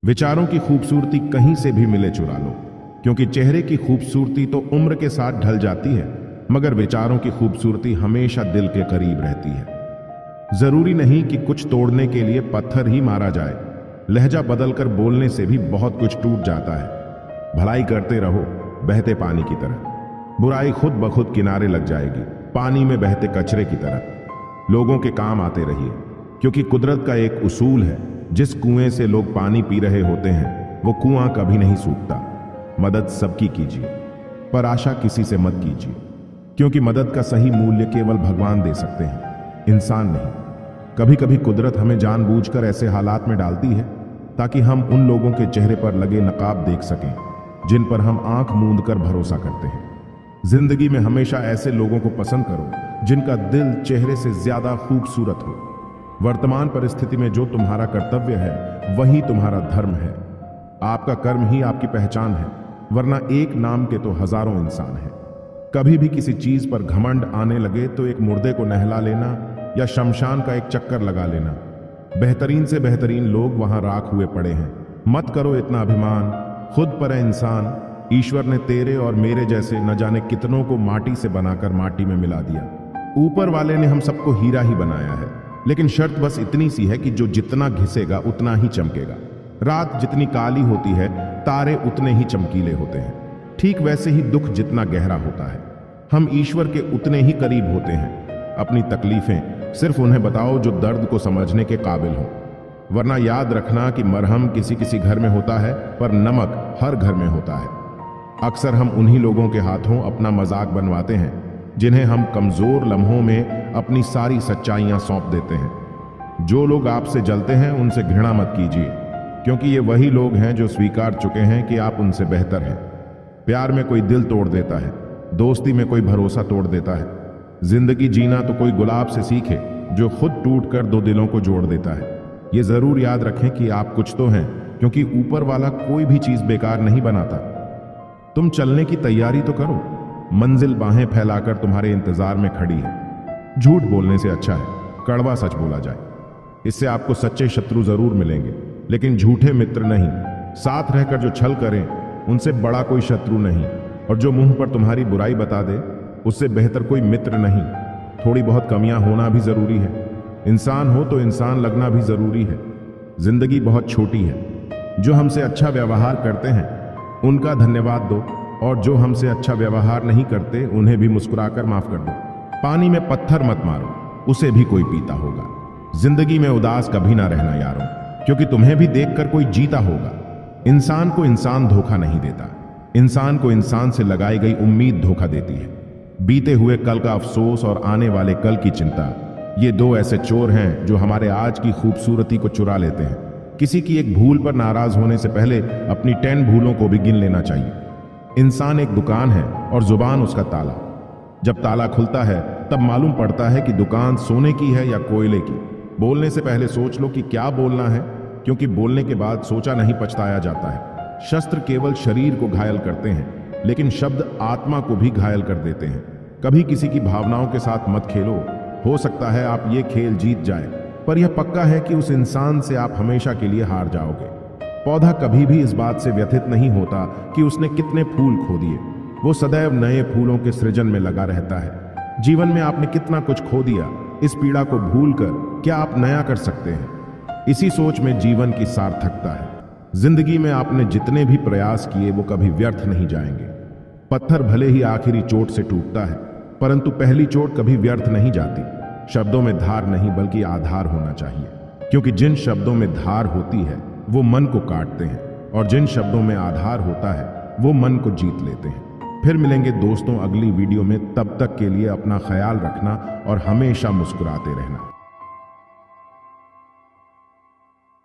विचारों की खूबसूरती कहीं से भी मिले चुरा लो, क्योंकि चेहरे की खूबसूरती तो उम्र के साथ ढल जाती है, मगर विचारों की खूबसूरती हमेशा दिल के करीब रहती है। जरूरी नहीं कि कुछ तोड़ने के लिए पत्थर ही मारा जाए, लहजा बदलकर बोलने से भी बहुत कुछ टूट जाता है। भलाई करते रहो बहते पानी की तरह, बुराई खुद ब खुद किनारे लग जाएगी, पानी में बहते कचरे की तरह। लोगों के काम आते रहिए, क्योंकि कुदरत का एक उसूल है, जिस कुएं से लोग पानी पी रहे होते हैं वो कुआं कभी नहीं सूखता। मदद सबकी कीजिए, पर आशा किसी से मत कीजिए, क्योंकि मदद का सही मूल्य केवल भगवान दे सकते हैं, इंसान नहीं। कभी कभी कुदरत हमें जानबूझकर ऐसे हालात में डालती है ताकि हम उन लोगों के चेहरे पर लगे नकाब देख सकें जिन पर हम आंख मूंद कर भरोसा करते हैं। जिंदगी में हमेशा ऐसे लोगों को पसंद करो जिनका दिल चेहरे से ज्यादा खूबसूरत हो। वर्तमान परिस्थिति में जो तुम्हारा कर्तव्य है वही तुम्हारा धर्म है। आपका कर्म ही आपकी पहचान है, वरना एक नाम के तो हजारों इंसान हैं। कभी भी किसी चीज पर घमंड आने लगे तो एक मुर्दे को नहला लेना या शमशान का एक चक्कर लगा लेना। बेहतरीन से बेहतरीन लोग वहां राख हुए पड़े हैं। मत करो इतना अभिमान, खुद पर है इंसान। ईश्वर ने तेरे और मेरे जैसे न जाने कितनों को माटी से बनाकर माटी में मिला दिया। ऊपर वाले ने हम सबको हीरा ही बनाया है, लेकिन शर्त बस इतनी सी है कि जो जितना घिसेगा उतना ही चमकेगा। रात जितनी काली होती है तारे उतने ही चमकीले होते हैं। ठीक वैसे ही दुख जितना गहरा होता है हम ईश्वर के उतने ही करीब होते हैं। अपनी तकलीफें सिर्फ उन्हें बताओ जो दर्द को समझने के काबिल हों, वरना याद रखना कि मरहम किसी किसी घर में होता है पर नमक हर घर में होता है। अक्सर हम उन्हीं लोगों के हाथों अपना मजाक बनवाते हैं जिन्हें हम कमजोर लम्हों में अपनी सारी सच्चाइयां सौंप देते हैं। जो लोग आपसे जलते हैं उनसे घृणा मत कीजिए, क्योंकि ये वही लोग हैं जो स्वीकार चुके हैं कि आप उनसे बेहतर हैं। प्यार में कोई दिल तोड़ देता है, दोस्ती में कोई भरोसा तोड़ देता है। जिंदगी जीना तो कोई गुलाब से सीखे जो खुद टूट कर दो दिलों को जोड़ देता है। ये जरूर याद रखें कि आप कुछ तो हैं, क्योंकि ऊपर वाला कोई भी चीज बेकार नहीं बनाता। तुम चलने की तैयारी तो करो, मंजिल बाहें फैलाकर तुम्हारे इंतजार में खड़ी है। झूठ बोलने से अच्छा है कड़वा सच बोला जाए। इससे आपको सच्चे शत्रु जरूर मिलेंगे, लेकिन झूठे मित्र नहीं। साथ रहकर जो छल करें उनसे बड़ा कोई शत्रु नहीं, और जो मुंह पर तुम्हारी बुराई बता दे उससे बेहतर कोई मित्र नहीं। थोड़ी बहुत कमियां होना भी जरूरी है, इंसान हो तो इंसान लगना भी जरूरी है। जिंदगी बहुत छोटी है। जो हमसे अच्छा व्यवहार करते हैं उनका धन्यवाद दो, और जो हमसे अच्छा व्यवहार नहीं करते उन्हें भी मुस्कुराकर माफ कर दो। पानी में पत्थर मत मारो, उसे भी कोई पीता होगा। जिंदगी में उदास कभी ना रहना यारों, क्योंकि तुम्हें भी देखकर कोई जीता होगा। इंसान को इंसान धोखा नहीं देता, इंसान को इंसान से लगाई गई उम्मीद धोखा देती है। बीते हुए कल का अफसोस और आने वाले कल की चिंता, ये दो ऐसे चोर हैं जो हमारे आज की खूबसूरती को चुरा लेते हैं। किसी की एक भूल पर नाराज होने से पहले अपनी 10 भूलों को भी गिन लेना चाहिए। इंसान एक दुकान है और जुबान उसका ताला। जब ताला खुलता है तब मालूम पड़ता है कि दुकान सोने की है या कोयले की। बोलने से पहले सोच लो कि क्या बोलना है, क्योंकि बोलने के बाद सोचा नहीं पछताया जाता है। शस्त्र केवल शरीर को घायल करते हैं, लेकिन शब्द आत्मा को भी घायल कर देते हैं। कभी किसी की भावनाओं के साथ मत खेलो। हो सकता है आप ये खेल जीत जाए, पर यह पक्का है कि उस इंसान से आप हमेशा के लिए हार जाओगे। पौधा कभी भी इस बात से व्यथित नहीं होता कि उसने कितने फूल खो दिए, वो सदैव नए फूलों के सृजन में लगा रहता है। जीवन में आपने कितना कुछ खो दिया, इस पीड़ा को भूलकर क्या आप नया कर सकते हैं? इसी सोच में जीवन की सार्थकता है। जिंदगी में आपने जितने भी प्रयास किए वो कभी व्यर्थ नहीं जाएंगे। पत्थर भले ही आखिरी चोट से टूटता है, परंतु पहली चोट कभी व्यर्थ नहीं जाती। शब्दों में धार नहीं बल्कि आधार होना चाहिए, क्योंकि जिन शब्दों में धार होती है वो मन को काटते हैं, और जिन शब्दों में आधार होता है वो मन को जीत लेते हैं। फिर मिलेंगे दोस्तों अगली वीडियो में, तब तक के लिए अपना ख्याल रखना और हमेशा मुस्कुराते रहना।